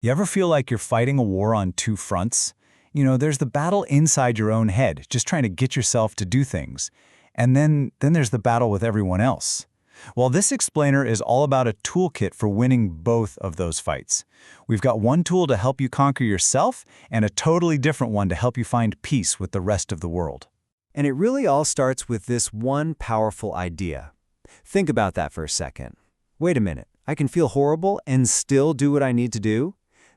You ever feel like you're fighting a war on two fronts? There's the battle inside your own head, just trying to get yourself to do things. And then there's the battle with everyone else. Well, this explainer is all about a toolkit for winning both of those fights. We've got one tool to help you conquer yourself and a totally different one to help you find peace with the rest of the world. And it really all starts with this one powerful idea. Think about that for a second. Wait a minute, I can feel horrible and still do what I need to do?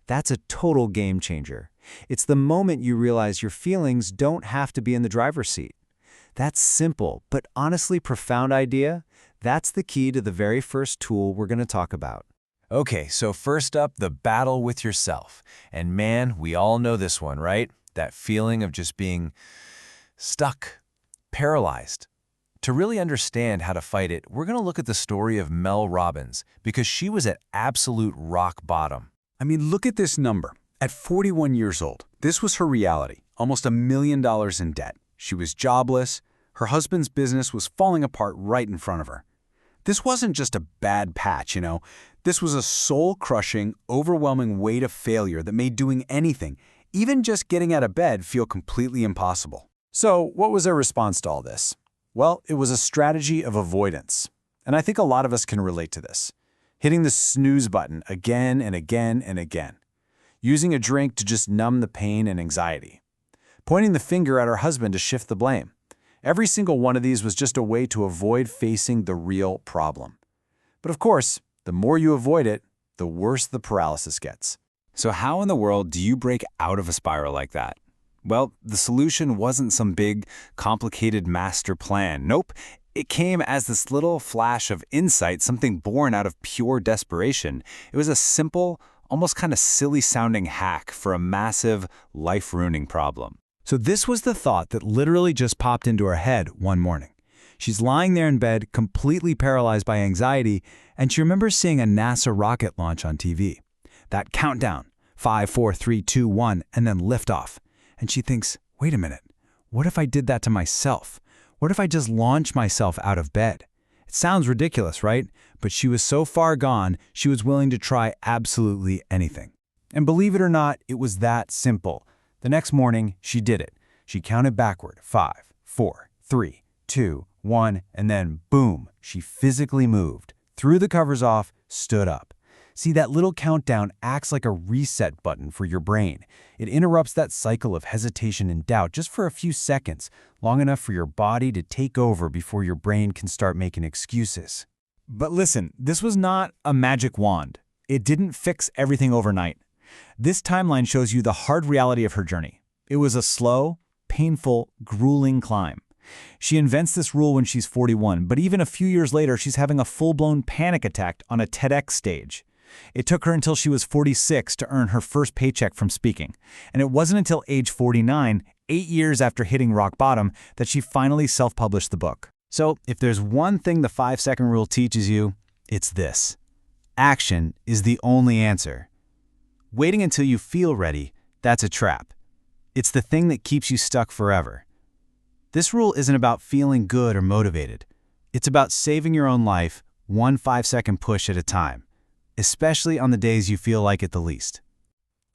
That's a total game changer. It's the moment you realize your feelings don't have to be in the driver's seat. That simple, but honestly profound idea, that's the key to the very first tool we're going to talk about. Okay, so first up, the battle with yourself. And man, we all know this one, right? That feeling of just being stuck, paralyzed. To really understand how to fight it, we're going to look at the story of Mel Robbins, because she was at absolute rock bottom. I mean, look at this number. At 41 years old, this was her reality, almost $1 million in debt. She was jobless. Her husband's business was falling apart right in front of her. This wasn't just a bad patch, This was a soul-crushing, overwhelming weight of failure that made doing anything, even just getting out of bed, feel completely impossible. So, what was her response to all this? Well, it was a strategy of avoidance. And I think a lot of us can relate to this. Hitting the snooze button again and again and again. Using a drink to just numb the pain and anxiety. Pointing the finger at her husband to shift the blame. Every single one of these was just a way to avoid facing the real problem. But of course, the more you avoid it, the worse the paralysis gets. So how in the world do you break out of a spiral like that? Well, the solution wasn't some big, complicated master plan. Nope. It came as this little flash of insight, something born out of pure desperation. It was a simple, almost kind of silly-sounding hack for a massive, life-ruining problem. So this was the thought that literally just popped into her head one morning. She's lying there in bed, completely paralyzed by anxiety, and she remembers seeing a NASA rocket launch on TV. That countdown, 5, 4, 3, 2, 1, and then liftoff. And she thinks, wait a minute, what if I did that to myself? What if I just launched myself out of bed? It sounds ridiculous, right? But she was so far gone, she was willing to try absolutely anything. And believe it or not, it was that simple. The next morning, she did it. She counted backward, 5, 4, 3, 2, 1, and then boom, she physically moved, threw the covers off, stood up. See, that little countdown acts like a reset button for your brain. It interrupts that cycle of hesitation and doubt just for a few seconds, long enough for your body to take over before your brain can start making excuses. But listen, this was not a magic wand. It didn't fix everything overnight. This timeline shows you the hard reality of her journey. It was a slow, painful, grueling climb. She invents this rule when she's 41, but even a few years later, she's having a full-blown panic attack on a TEDx stage. It took her until she was 46 to earn her first paycheck from speaking. And it wasn't until age 49, 8 years after hitting rock bottom, that she finally self-published the book. So if there's one thing the 5-second rule teaches you, it's this. Action is the only answer. Waiting until you feel ready, that's a trap. It's the thing that keeps you stuck forever. This rule isn't about feeling good or motivated. It's about saving your own life, one 5-second push at a time, especially on the days you feel like it the least.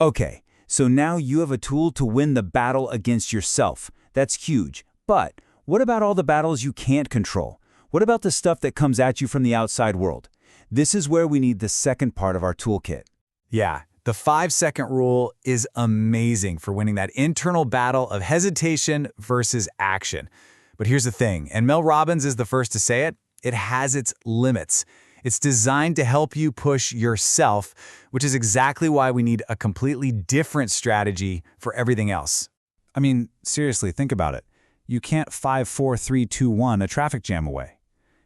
Okay, so now you have a tool to win the battle against yourself. That's huge. But what about all the battles you can't control? What about the stuff that comes at you from the outside world? This is where we need the second part of our toolkit. Yeah, the 5-second rule is amazing for winning that internal battle of hesitation versus action. But here's the thing, and Mel Robbins is the first to say it, it has its limits. It's designed to help you push yourself, which is exactly why we need a completely different strategy for everything else. I mean, seriously, think about it. You can't 5, 4, 3, 2, 1 a traffic jam away.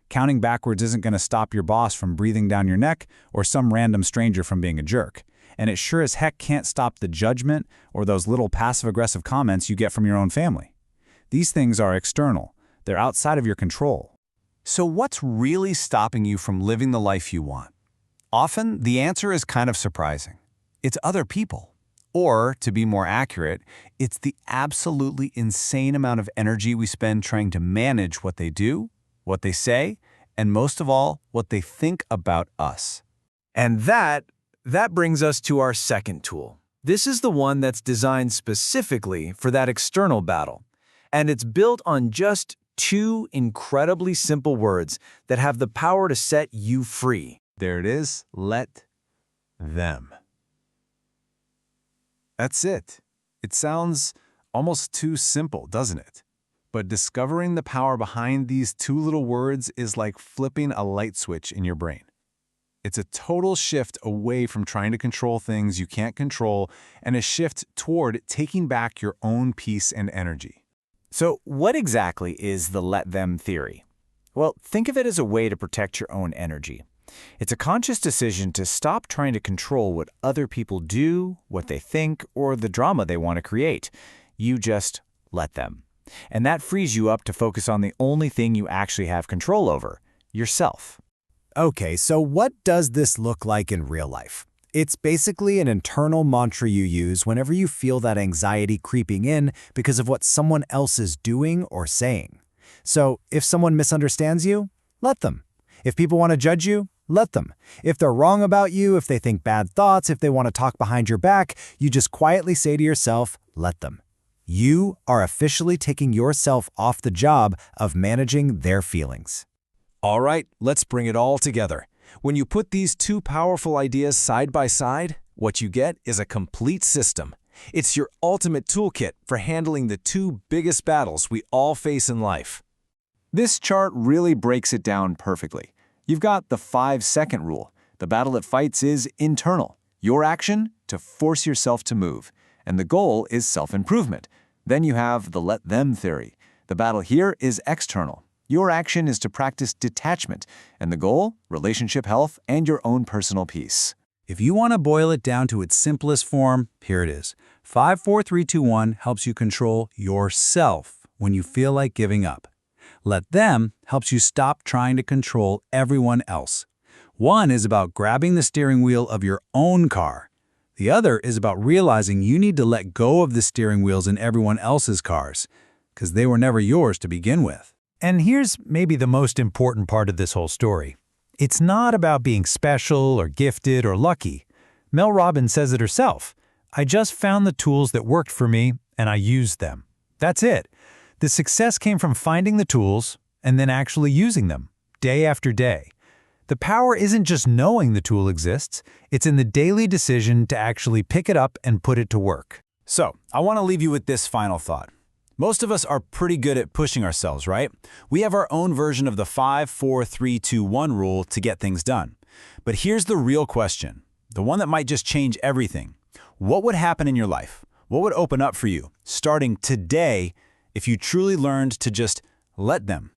Counting backwards isn't going to stop your boss from breathing down your neck or some random stranger from being a jerk. And it sure as heck can't stop the judgment or those little passive-aggressive comments you get from your own family. These things are external. They're outside of your control. So what's really stopping you from living the life you want? Often, the answer is kind of surprising. It's other people. Or, to be more accurate, it's the absolutely insane amount of energy we spend trying to manage what they do, what they say, and most of all, what they think about us. And that, That brings us to our second tool. This is the one that's designed specifically for that external battle. And it's built on just two incredibly simple words that have the power to set you free. There it is. Let them. That's it. It sounds almost too simple, doesn't it? But discovering the power behind these two little words is like flipping a light switch in your brain. It's a total shift away from trying to control things you can't control and a shift toward taking back your own peace and energy. So what exactly is the let them theory? Well, think of it as a way to protect your own energy. It's a conscious decision to stop trying to control what other people do, what they think, or the drama they want to create. You just let them. And that frees you up to focus on the only thing you actually have control over, yourself. Okay, so what does this look like in real life? It's basically an internal mantra you use whenever you feel that anxiety creeping in because of what someone else is doing or saying. So if someone misunderstands you, let them. If people want to judge you, let them. If they're wrong about you, if they think bad thoughts, if they want to talk behind your back, you just quietly say to yourself, let them. You are officially taking yourself off the job of managing their feelings. All right, let's bring it all together. When you put these two powerful ideas side by side, what you get is a complete system. It's your ultimate toolkit for handling the two biggest battles we all face in life. This chart really breaks it down perfectly. You've got the 5-second rule. The battle it fights is internal. Your action to force yourself to move. And the goal is self-improvement. Then you have the let them theory. The battle here is external. Your action is to practice detachment, and the goal, relationship health and your own personal peace. If you want to boil it down to its simplest form, here it is. 5, 4, 3, 2, 1 helps you control yourself when you feel like giving up. Let them helps you stop trying to control everyone else. One is about grabbing the steering wheel of your own car. The other is about realizing you need to let go of the steering wheels in everyone else's cars, because they were never yours to begin with. And here's maybe the most important part of this whole story. It's not about being special or gifted or lucky. Mel Robbins says it herself. I just found the tools that worked for me and I used them. That's it. The success came from finding the tools and then actually using them, day after day. The power isn't just knowing the tool exists, it's in the daily decision to actually pick it up and put it to work. So, I want to leave you with this final thought. Most of us are pretty good at pushing ourselves, right? We have our own version of the 5, 4, 3, 2, 1 rule to get things done. But here's the real question, the one that might just change everything. What would happen in your life? What would open up for you, starting today, if you truly learned to just let them?